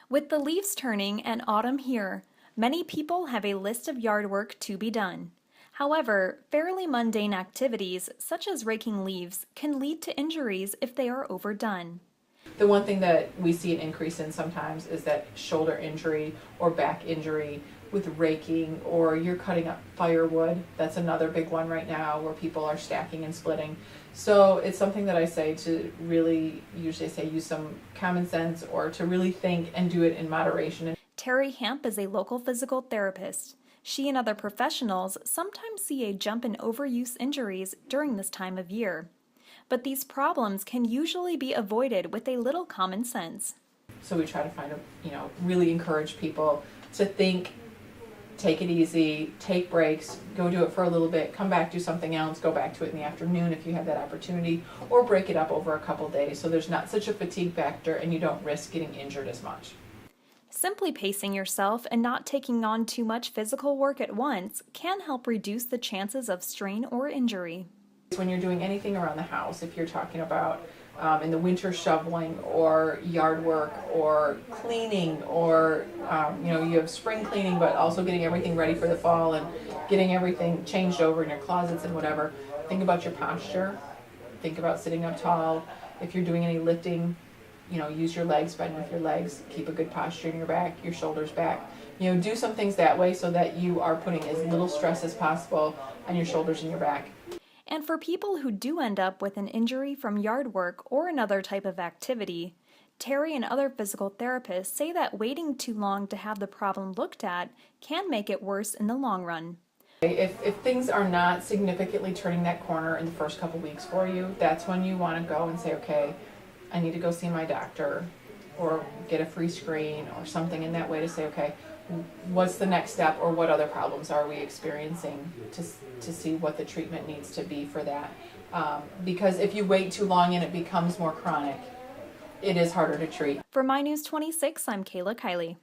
With the leaves turning and autumn here, many people have a list of yard work to be done. However, fairly mundane activities, such as raking leaves, can lead to injuries if they are overdone. The one thing that we see an increase in sometimes is that shoulder injury or back injury with raking, or you're cutting up firewood. That's another big one right now where people are stacking and splitting. So it's something that I say to really, usually say use some common sense or to really think and do it in moderation. Terry Hamp is a local physical therapist. She and other professionals sometimes see a jump in overuse injuries during this time of year. But these problems can usually be avoided with a little common sense. So we try to really encourage people to think, take it easy, take breaks, go do it for a little bit, come back, do something else, go back to it in the afternoon if you have that opportunity, or break it up over a couple days so there's not such a fatigue factor and you don't risk getting injured as much. Simply pacing yourself and not taking on too much physical work at once can help reduce the chances of strain or injury. When you're doing anything around the house, if you're talking about in the winter shoveling or yard work or cleaning or you have spring cleaning but also getting everything ready for the fall and getting everything changed over in your closets and whatever, think about your posture, think about sitting up tall. If you're doing any lifting, use your legs, bend with your legs, keep a good posture in your back, your shoulders back. Do some things that way so that you are putting as little stress as possible on your shoulders and your back. And for people who do end up with an injury from yard work or another type of activity, Terry and other physical therapists say that waiting too long to have the problem looked at can make it worse in the long run. If things are not significantly turning that corner in the first couple weeks for you, that's when you want to go and say, okay, I need to go see my doctor or get a free screen or something in that way to say, okay, what's the next step or what other problems are we experiencing to see what the treatment needs to be for that. Because if you wait too long and it becomes more chronic, it is harder to treat. For My News 26, I'm Kayla Kiley.